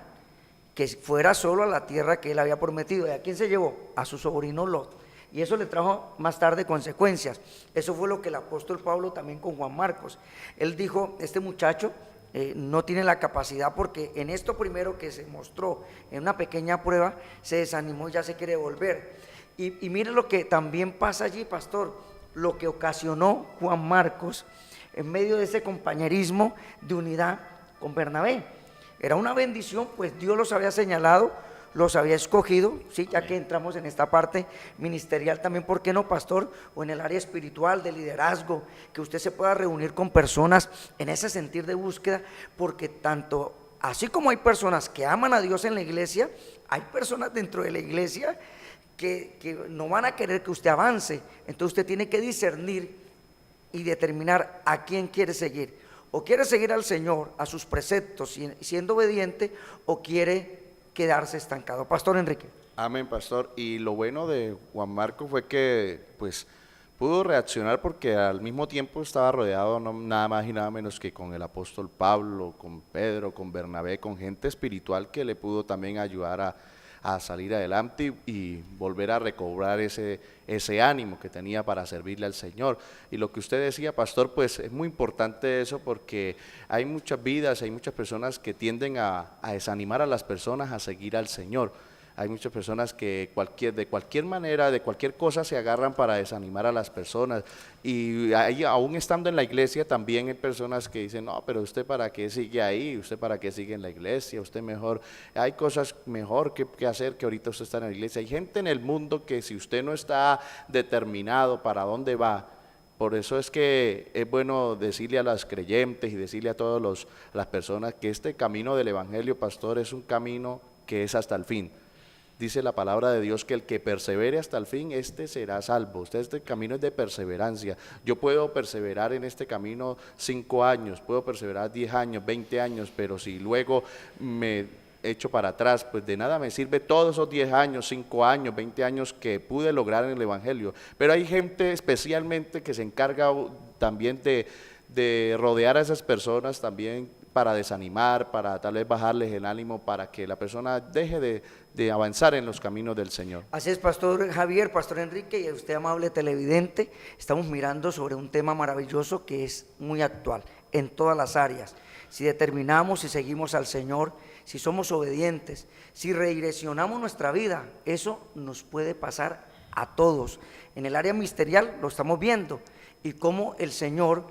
[SPEAKER 1] que fuera solo a la tierra que él había prometido. ¿Y a quién se llevó? A su sobrino Lot. Y eso le trajo más tarde consecuencias. Eso fue lo que el apóstol Pablo también con Juan Marcos. Él dijo, este muchacho no tiene la capacidad, porque en esto primero que se mostró en una pequeña prueba, se desanimó y ya se quiere volver. Y mire lo que también pasa allí, pastor, lo que ocasionó Juan Marcos en medio de ese compañerismo de unidad con Bernabé. Era una bendición, pues Dios los había señalado, los había escogido, ¿sí? Ya que entramos en esta parte ministerial también, ¿por qué no, pastor? O en el área espiritual, de liderazgo, que usted se pueda reunir con personas en ese sentir de búsqueda, porque tanto, así como hay personas que aman a Dios en la iglesia, hay personas dentro de la iglesia que no van a querer que usted avance. Entonces usted tiene que discernir y determinar a quién quiere seguir. O quiere seguir al Señor, a sus preceptos, siendo obediente, o quiere quedarse estancado. Pastor Enrique.
[SPEAKER 3] Amén, pastor. Y lo bueno de Juan Marcos fue que pues pudo reaccionar, porque al mismo tiempo estaba rodeado nada más y nada menos que con el apóstol Pablo, con Pedro, con Bernabé, con gente espiritual que le pudo también ayudar a salir adelante y volver a recobrar ese ánimo que tenía para servirle al Señor. Y lo que usted decía, pastor, pues es muy importante eso, porque hay muchas vidas, hay muchas personas que tienden a desanimar a las personas a seguir al Señor. Hay muchas personas que de cualquier manera, de cualquier cosa se agarran para desanimar a las personas, y aún estando en la iglesia también hay personas que dicen, no, pero usted para qué sigue ahí, usted para qué sigue en la iglesia, usted mejor, hay cosas mejor que hacer que ahorita usted está en la iglesia. Hay gente en el mundo que si usted no está determinado para dónde va, por eso es que es bueno decirle a las creyentes y decirle a todas las personas que este camino del evangelio, pastor, es un camino que es hasta el fin. Dice la palabra de Dios que el que persevere hasta el fin, este será salvo. Este camino es de perseverancia. Yo puedo perseverar en este camino 5 años, puedo perseverar 10 años, 20 años, pero si luego me echo para atrás, pues de nada me sirve todos esos 10 años, 5 años, 20 años que pude lograr en el evangelio. Pero hay gente especialmente que se encarga también de rodear a esas personas también, para desanimar, para tal vez bajarles el ánimo, para que la persona deje de avanzar en los caminos del Señor.
[SPEAKER 1] Así es, Pastor Javier, Pastor Enrique, y a usted, amable televidente, estamos mirando sobre un tema maravilloso que es muy actual en todas las áreas. Si determinamos y seguimos al Señor, si somos obedientes, si redireccionamos nuestra vida, eso nos puede pasar a todos. En el área ministerial lo estamos viendo, y cómo el Señor,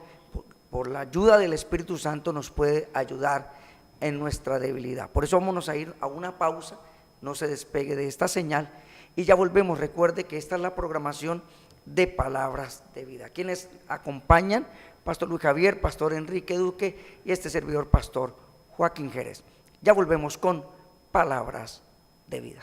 [SPEAKER 1] por la ayuda del Espíritu Santo, nos puede ayudar en nuestra debilidad. Por eso vámonos a ir a una pausa, no se despegue de esta señal, y ya volvemos. Recuerde que esta es la programación de Palabras de Vida. Quienes acompañan: Pastor Luis Javier, Pastor Enrique Duque y este servidor, Pastor Joaquín Jerez. Ya volvemos con Palabras de Vida.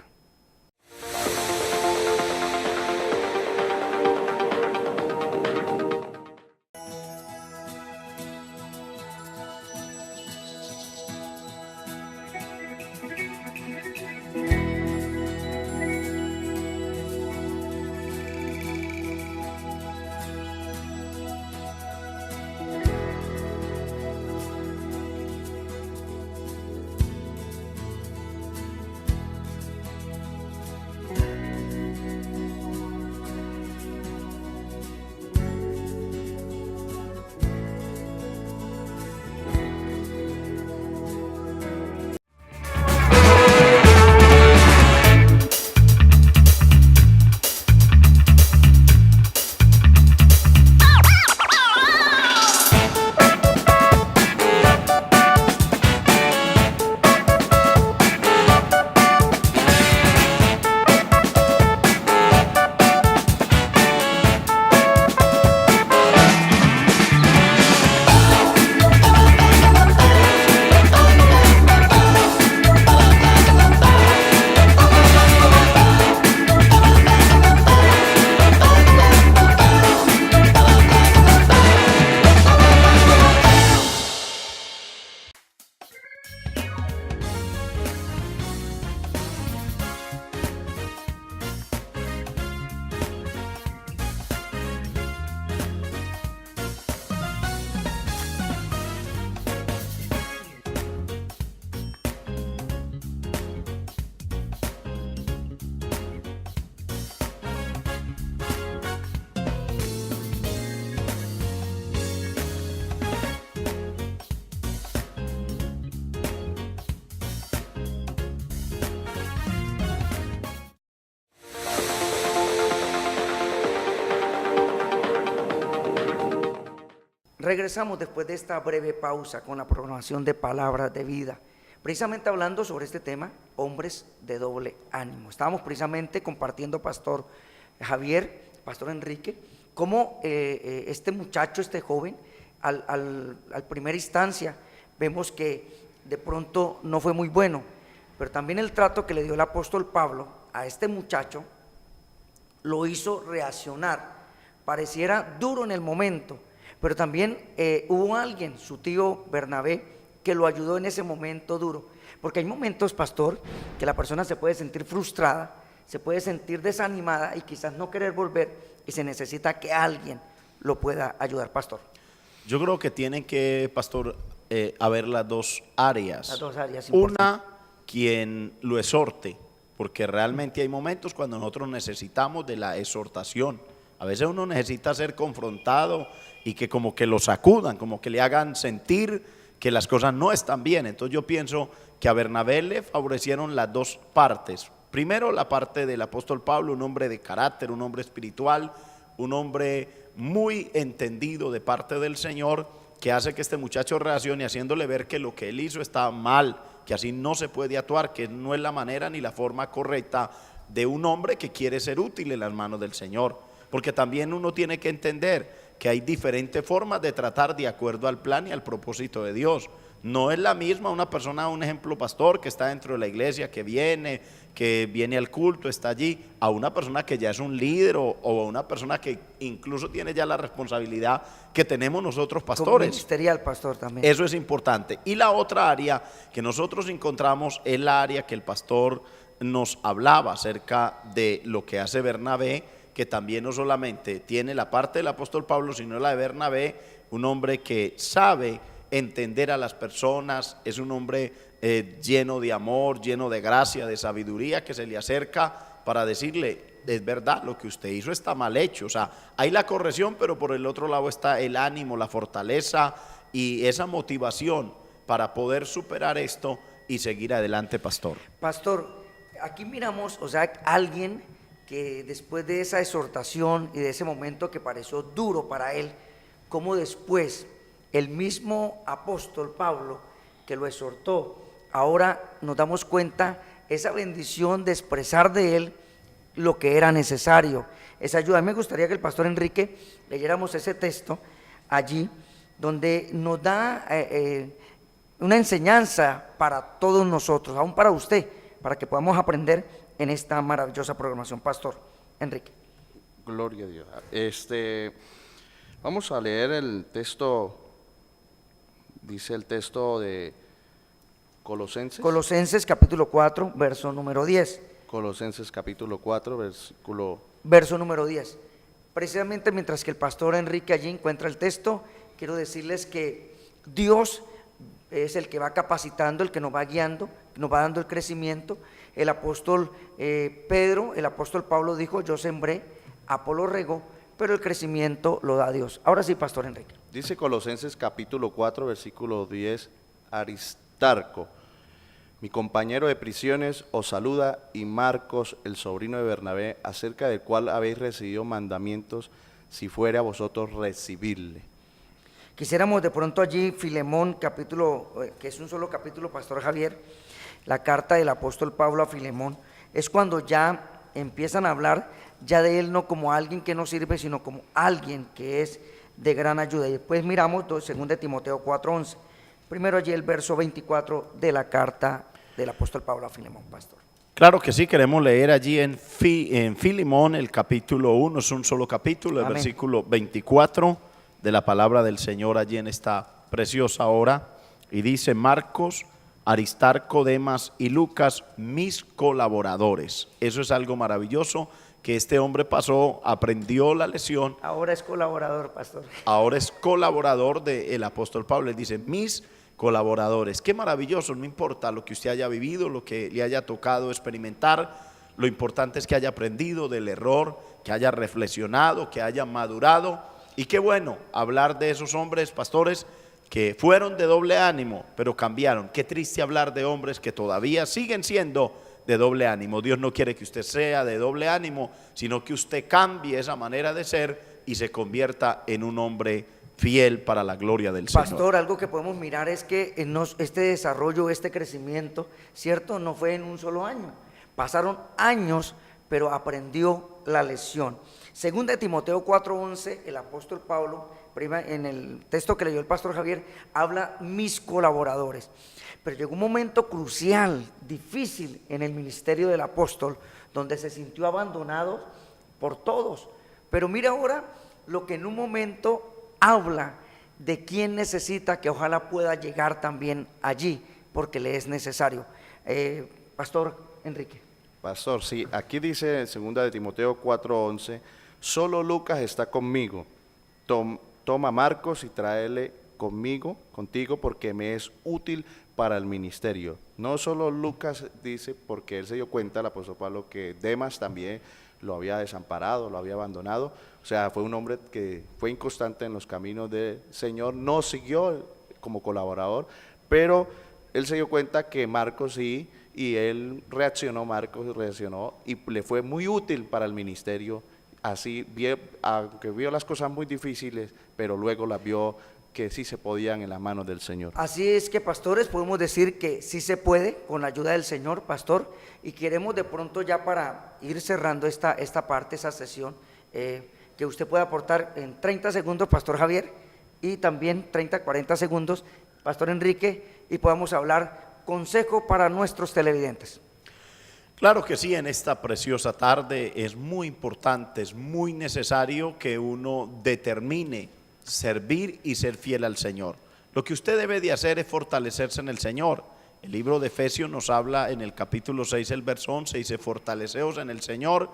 [SPEAKER 1] Regresamos después de esta breve pausa con la programación de Palabras de Vida, precisamente hablando sobre este tema: hombres de doble ánimo. Estábamos precisamente compartiendo, Pastor Javier, Pastor Enrique, cómo este muchacho, este joven, al primera instancia vemos que de pronto no fue muy bueno, pero también el trato que le dio el apóstol Pablo a este muchacho lo hizo reaccionar. Pareciera duro en el momento, pero también hubo alguien, su tío Bernabé, que lo ayudó en ese momento duro. Porque hay momentos, pastor, que la persona se puede sentir frustrada, se puede sentir desanimada y quizás no querer volver, y se necesita que alguien lo pueda ayudar, pastor.
[SPEAKER 2] Yo creo que tienen que, pastor, haber las dos áreas.
[SPEAKER 1] Las dos áreas
[SPEAKER 2] Una, quien lo exhorte, porque realmente hay momentos cuando nosotros necesitamos de la exhortación. A veces uno necesita ser confrontado y que como que lo sacudan, como que le hagan sentir que las cosas no están bien. Entonces yo pienso que a Bernabé le favorecieron las dos partes. Primero, la parte del apóstol Pablo, un hombre de carácter, un hombre espiritual, un hombre muy entendido de parte del Señor, que hace que este muchacho reaccione haciéndole ver que lo que él hizo está mal, que así no se puede actuar, que no es la manera ni la forma correcta de un hombre que quiere ser útil en las manos del Señor. Porque también uno tiene que entender que hay diferentes formas de tratar de acuerdo al plan y al propósito de Dios. No es la misma una persona, un ejemplo, pastor, que está dentro de la iglesia, que viene al culto, está allí, a una persona que ya es un líder o a una persona que incluso tiene ya la responsabilidad que tenemos nosotros pastores.
[SPEAKER 1] Como ministerial, pastor, también.
[SPEAKER 2] Eso es importante. Y la otra área que nosotros encontramos es la área que el pastor nos hablaba acerca de lo que hace Bernabé, que también no solamente tiene la parte del apóstol Pablo, sino la de Bernabé, un hombre que sabe entender a las personas, es un hombre lleno de amor, lleno de gracia, de sabiduría, que se le acerca para decirle: es verdad, lo que usted hizo está mal hecho. O sea, hay la corrección, pero por el otro lado está el ánimo, la fortaleza y esa motivación para poder superar esto y seguir adelante, pastor.
[SPEAKER 1] Pastor, aquí miramos, o sea, alguien que después de esa exhortación y de ese momento que pareció duro para él, como después el mismo apóstol Pablo que lo exhortó, ahora nos damos cuenta esa bendición de expresar de él lo que era necesario, esa ayuda. A mí me gustaría que el pastor Enrique leyéramos ese texto allí, donde nos da una enseñanza para todos nosotros, aún para usted, para que podamos aprender en esta maravillosa programación. Pastor Enrique.
[SPEAKER 3] Gloria a Dios. Vamos a leer el texto, dice el texto de Colosenses.
[SPEAKER 1] Colosenses capítulo 4, verso número 10.
[SPEAKER 3] Colosenses capítulo 4,
[SPEAKER 1] Verso número 10. Precisamente mientras que el pastor Enrique allí encuentra el texto, quiero decirles que Dios es el que va capacitando, el que nos va guiando, nos va dando el crecimiento. El apóstol Pedro, el apóstol Pablo dijo: yo sembré, Apolo regó, pero el crecimiento lo da Dios. Ahora sí, pastor Enrique.
[SPEAKER 3] Dice Colosenses capítulo 4, versículo 10, Aristarco, mi compañero de prisiones, os saluda, y Marcos, el sobrino de Bernabé, acerca del cual habéis recibido mandamientos, si fuere a vosotros recibirle.
[SPEAKER 1] Quisiéramos de pronto allí Filemón, capítulo, que es un solo capítulo, pastor Javier, la carta del apóstol Pablo a Filemón, es cuando ya empiezan a hablar ya de él no como alguien que nos sirve, sino como alguien que es de gran ayuda. Y después miramos 2 Timoteo 4:11. Primero allí el verso 24 de la carta del apóstol Pablo a Filemón, pastor.
[SPEAKER 2] Claro que sí, queremos leer allí en Filemón el capítulo 1, es un solo capítulo, el
[SPEAKER 1] Amén.
[SPEAKER 2] versículo 24 de la palabra del Señor allí en esta preciosa hora, y dice: Marcos, Aristarco, Demas y Lucas, mis colaboradores. Eso es algo maravilloso que este hombre pasó, aprendió la lección.
[SPEAKER 1] Ahora es colaborador, pastor.
[SPEAKER 2] Ahora es colaborador del apóstol Pablo. Él dice: mis colaboradores. Qué maravilloso, no importa lo que usted haya vivido, lo que le haya tocado experimentar, lo importante es que haya aprendido del error, que haya reflexionado, que haya madurado. Y qué bueno hablar de esos hombres, pastores, que fueron de doble ánimo, pero cambiaron. Qué triste hablar de hombres que todavía siguen siendo de doble ánimo. Dios no quiere que usted sea de doble ánimo, sino que usted cambie esa manera de ser y se convierta en un hombre fiel para la gloria del Señor.
[SPEAKER 1] Pastor, algo que podemos mirar es que este desarrollo, este crecimiento, ¿cierto? No fue en un solo año. Pasaron años, pero aprendió la lección. Segunda de Timoteo 4:11, el apóstol Pablo, en el texto que leyó el pastor Javier, habla mis colaboradores. Pero llegó un momento crucial, difícil en el ministerio del apóstol, donde se sintió abandonado por todos. Pero mira ahora lo que en un momento habla de quién necesita, que ojalá pueda llegar también allí, porque le es necesario. Pastor Enrique.
[SPEAKER 3] Pastor, sí, aquí dice en 2 de Timoteo 4:11, solo Lucas está conmigo, toma Marcos y tráele contigo, porque me es útil para el ministerio. No solo Lucas, dice, porque él se dio cuenta, el apóstol Pablo, que Demas también lo había desamparado, lo había abandonado. O sea, fue un hombre que fue inconstante en los caminos del Señor, no siguió como colaborador, pero él se dio cuenta que Marcos sí, y él Marcos reaccionó y le fue muy útil para el ministerio. Así, aunque vio las cosas muy difíciles, pero luego las vio que sí se podían en las manos del Señor.
[SPEAKER 1] Así es que, pastores, podemos decir que sí se puede con la ayuda del Señor, pastor, y queremos de pronto ya para ir cerrando esta parte, esa sesión, que usted pueda aportar en 30 segundos, pastor Javier, y también 30, 40 segundos, pastor Enrique, y podamos hablar consejo para nuestros televidentes.
[SPEAKER 2] Claro que sí, en esta preciosa tarde es muy importante, es muy necesario que uno determine servir y ser fiel al Señor. Lo que usted debe de hacer es fortalecerse en el Señor. El libro de Efesios nos habla en el capítulo 6, el verso 11, dice: fortaleceos en el Señor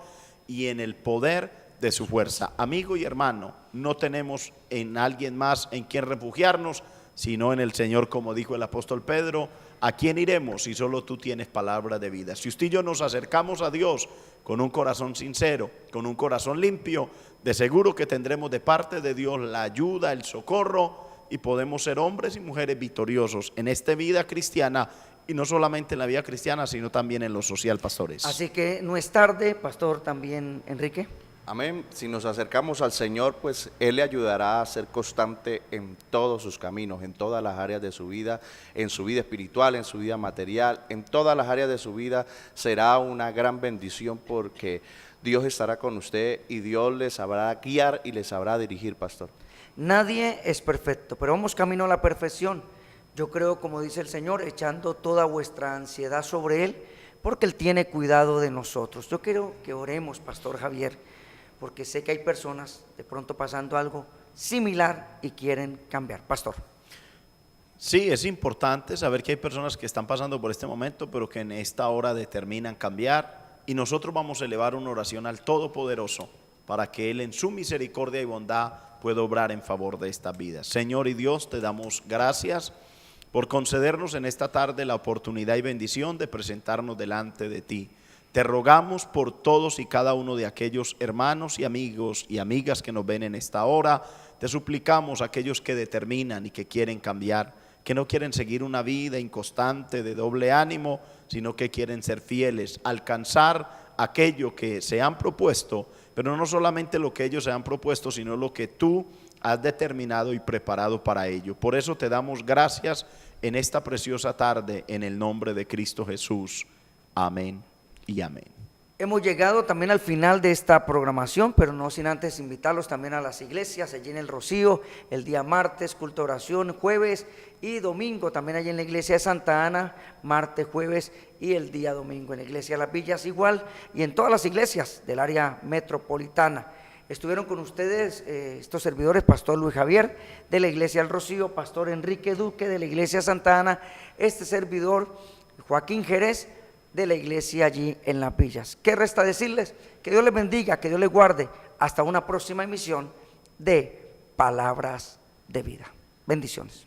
[SPEAKER 2] y en el poder de su fuerza. Amigo y hermano, no tenemos en alguien más en quien refugiarnos, sino en el Señor, como dijo el apóstol Pedro. ¿A quién iremos si solo tú tienes palabra de vida? Si usted y yo nos acercamos a Dios con un corazón sincero, con un corazón limpio, de seguro que tendremos de parte de Dios la ayuda, el socorro, y podemos ser hombres y mujeres victoriosos en esta vida cristiana, y no solamente en la vida cristiana, sino también en lo social, pastores.
[SPEAKER 1] Así que no es tarde, pastor, también Enrique.
[SPEAKER 3] Amén. Si nos acercamos al Señor, pues Él le ayudará a ser constante en todos sus caminos, en todas las áreas de su vida, en su vida espiritual, en su vida material, en todas las áreas de su vida. Será una gran bendición, porque Dios estará con usted y Dios les sabrá guiar y les sabrá dirigir, pastor.
[SPEAKER 1] Nadie es perfecto, pero vamos camino a la perfección. Yo creo, como dice el Señor, echando toda vuestra ansiedad sobre Él, porque Él tiene cuidado de nosotros. Yo quiero que oremos, Pastor Javier, porque sé que hay personas de pronto pasando algo similar y quieren cambiar. Pastor.
[SPEAKER 2] Sí, es importante saber que hay personas que están pasando por este momento, pero que en esta hora determinan cambiar, y nosotros vamos a elevar una oración al Todopoderoso para que Él en su misericordia y bondad pueda obrar en favor de esta vida. Señor y Dios, te damos gracias por concedernos en esta tarde la oportunidad y bendición de presentarnos delante de ti. Te rogamos por todos y cada uno de aquellos hermanos y amigos y amigas que nos ven en esta hora. Te suplicamos a aquellos que determinan y que quieren cambiar, que no quieren seguir una vida inconstante de doble ánimo, sino que quieren ser fieles, alcanzar aquello que se han propuesto, pero no solamente lo que ellos se han propuesto, sino lo que tú has determinado y preparado para ello. Por eso te damos gracias en esta preciosa tarde, en el nombre de Cristo Jesús. Amén y amén.
[SPEAKER 1] Hemos llegado también al final de esta programación, pero no sin antes invitarlos también a las iglesias, allí en el Rocío, el día martes, culto de oración, jueves y domingo, también allí en la iglesia de Santa Ana, martes, jueves y el día domingo, en la iglesia de Las Villas igual, y en todas las iglesias del área metropolitana. Estuvieron con ustedes estos servidores, Pastor Luis Javier de la iglesia del Rocío, Pastor Enrique Duque de la iglesia de Santa Ana, este servidor Joaquín Jerez de la iglesia allí en Las Villas. ¿Qué resta decirles? Que Dios les bendiga, que Dios les guarde. Hasta una próxima emisión de Palabras de Vida. Bendiciones.